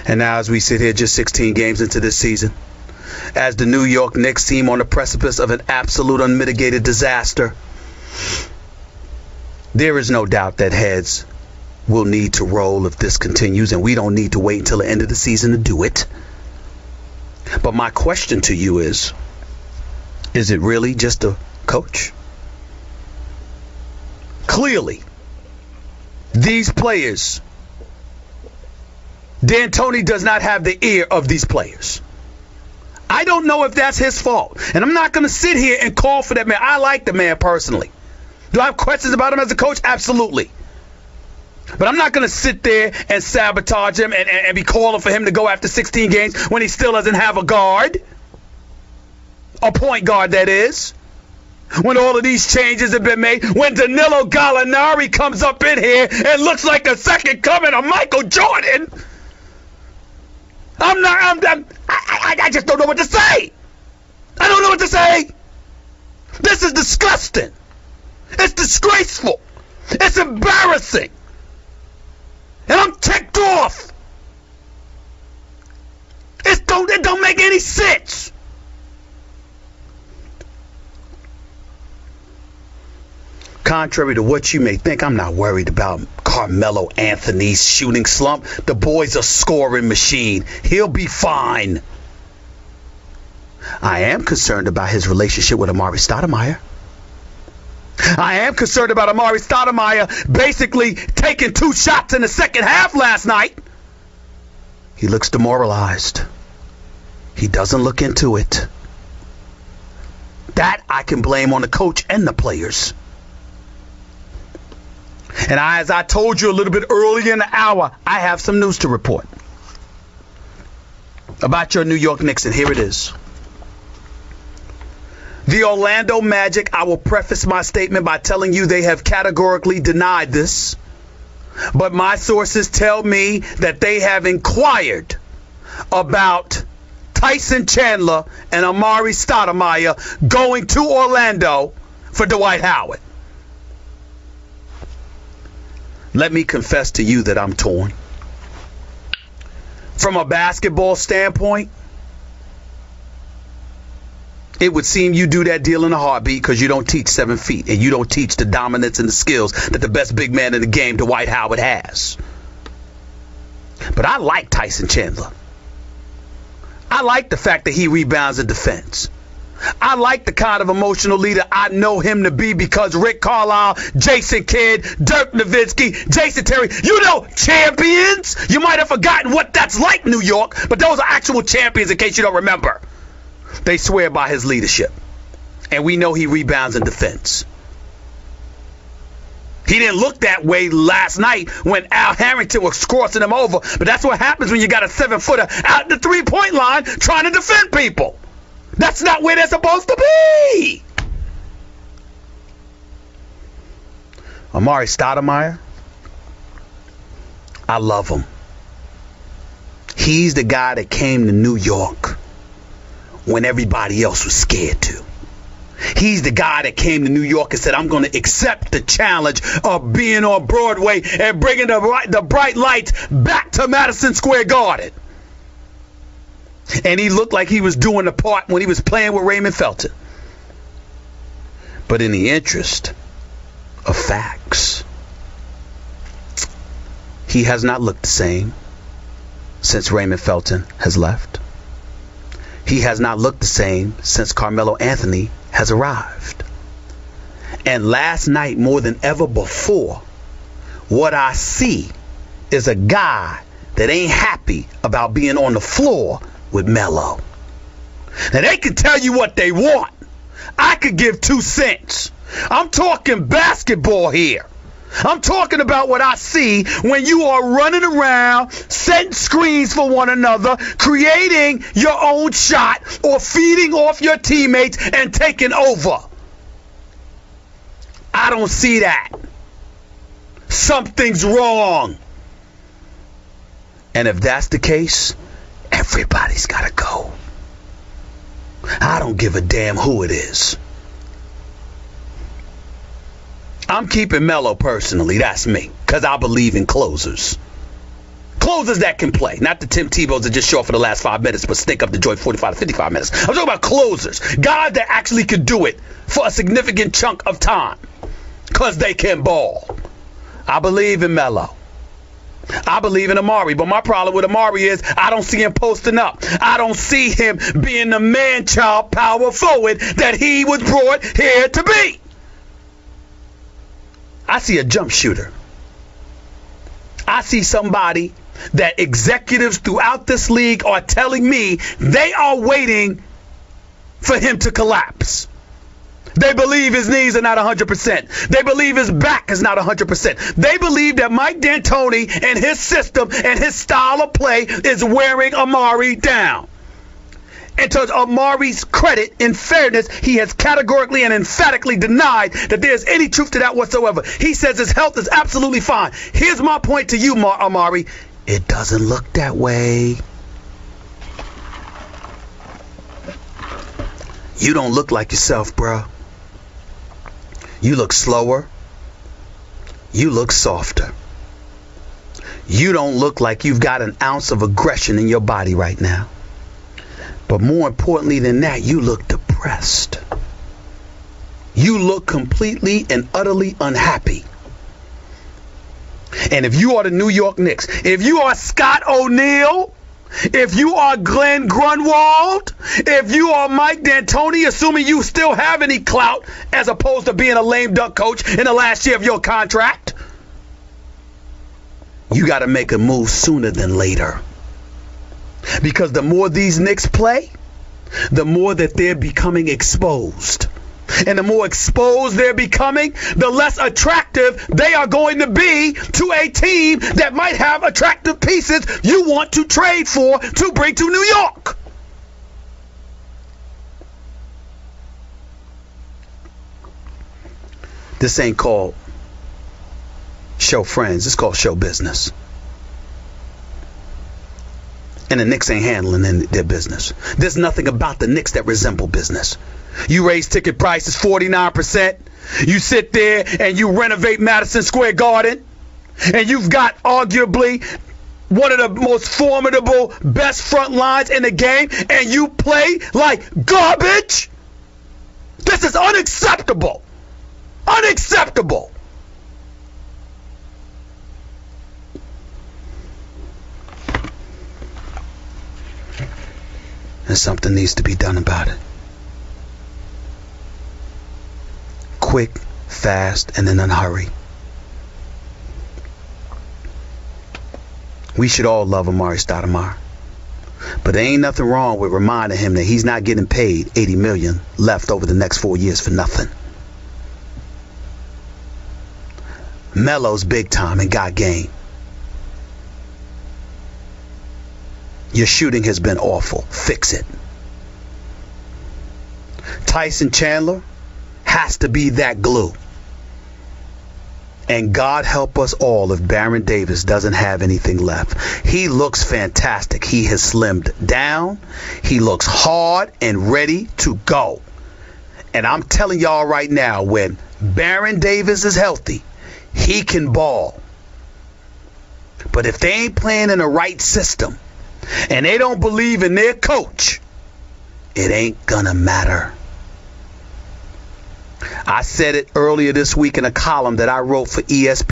And now as we sit here just 16 games into this season, as the New York Knicks seem on the precipice of an absolute unmitigated disaster, there is no doubt that heads will need to roll if this continues, and we don't need to wait until the end of the season to do it. But my question to you is it really just a coach? Clearly, these players, D'Antoni does not have the ear of these players. I don't know if that's his fault. And I'm not going to sit here and call for that man. I like the man personally. Do I have questions about him as a coach? Absolutely. But I'm not going to sit there and sabotage him and be calling for him to go after 16 games when he still doesn't have a guard. A point guard, that is. When all of these changes have been made. When Danilo Gallinari comes up in here and looks like the second coming of Michael Jordan. I just don't know what to say. I don't know what to say. This is disgusting. It's disgraceful. It's embarrassing. And I'm ticked off. It don't make any sense. Contrary to what you may think, I'm not worried about Carmelo Anthony's shooting slump. The boy's a scoring machine. He'll be fine. I am concerned about his relationship with Amare Stoudamire. I am concerned about Amare Stoudamire basically taking 2 shots in the second half last night. He looks demoralized. He doesn't look into it. That I can blame on the coach and the players. And as I told you a little bit earlier in the hour, I have some news to report about your New York Knicks, and here it is. The Orlando Magic, I will preface my statement by telling you they have categorically denied this. But my sources tell me that they have inquired about Tyson Chandler and Amare Stoudamire going to Orlando for Dwight Howard. Let me confess to you that I'm torn. From a basketball standpoint, it would seem you do that deal in a heartbeat because you don't teach 7 feet and you don't teach the dominance and the skills that the best big man in the game, Dwight Howard, has. But I like Tyson Chandler. I like the fact that he rebounds in defense. I like the kind of emotional leader I know him to be because Rick Carlisle, Jason Kidd, Dirk Nowitzki, Jason Terry, you know, champions. You might have forgotten what that's like, New York, but those are actual champions in case you don't remember. They swear by his leadership. And we know he rebounds in defense. He didn't look that way last night when Al Harrington was crossing him over, but that's what happens when you got a 7-footer out the 3-point line trying to defend people. That's not where they're supposed to be. Amare Stoudamire, I love him. He's the guy that came to New York when everybody else was scared to. He's the guy that came to New York and said, I'm going to accept the challenge of being on Broadway and bringing the bright lights back to Madison Square Garden. And he looked like he was doing the part when he was playing with Raymond Felton. But in the interest of facts, he has not looked the same since Raymond Felton has left. He has not looked the same since Carmelo Anthony has arrived. And last night, more than ever before, what I see is a guy that ain't happy about being on the floor with Melo. Now, they can tell you what they want. I could give 2 cents. I'm talking basketball here. I'm talking about what I see when you are running around, setting screens for one another, creating your own shot, or feeding off your teammates and taking over. I don't see that. Something's wrong. And if that's the case, everybody's got to go. I don't give a damn who it is. I'm keeping Melo personally. That's me. Because I believe in closers. Closers that can play. Not the Tim Tebows that just show up for the last 5 minutes but stink up the joint 45 to 55 minutes. I'm talking about closers. Guys that actually could do it for a significant chunk of time because they can ball. I believe in Melo. I believe in Amare, but my problem with Amare is I don't see him posting up. I don't see him being the man-child power forward that he was brought here to be. I see a jump shooter. I see somebody that executives throughout this league are telling me they are waiting for him to collapse. They believe his knees are not 100%. They believe his back is not 100%. They believe that Mike D'Antoni and his system and his style of play is wearing Amare down. And to Amare's credit, in fairness, he has categorically and emphatically denied that there's any truth to that whatsoever. He says his health is absolutely fine. Here's my point to you, Amare. It doesn't look that way. You don't look like yourself, bruh. You look slower. You look softer. You don't look like you've got an ounce of aggression in your body right now. But more importantly than that, you look depressed. You look completely and utterly unhappy. And if you are the New York Knicks, if you are Scott O'Neal, if you are Glenn Grunwald, if you are Mike D'Antoni, assuming you still have any clout as opposed to being a lame duck coach in the last year of your contract, you got to make a move sooner than later. Because the more these Knicks play, the more that they're becoming exposed. And the more exposed they're becoming, the less attractive they are going to be to a team that might have attractive pieces you want to trade for to bring to New York. This ain't called show friends. It's called show business. And the Knicks ain't handling their business. There's nothing about the Knicks that resemble business. You raise ticket prices 49%. You sit there and you renovate Madison Square Garden. And you've got arguably one of the most formidable, best front lines in the game. And you play like garbage. This is unacceptable. Unacceptable. And something needs to be done about it. Quick, fast, and in a hurry. We should all love Amare Stoudamire. But there ain't nothing wrong with reminding him that he's not getting paid $80 million left over the next 4 years for nothing. Melo's big time and got game. Your shooting has been awful. Fix it. Tyson Chandler has to be that glue. And God help us all if Baron Davis doesn't have anything left. He looks fantastic. He has slimmed down. He looks hard and ready to go. And I'm telling y'all right now, when Baron Davis is healthy, he can ball. But if they ain't playing in the right system, and they don't believe in their coach, it ain't gonna matter. I said it earlier this week in a column that I wrote for ESPN.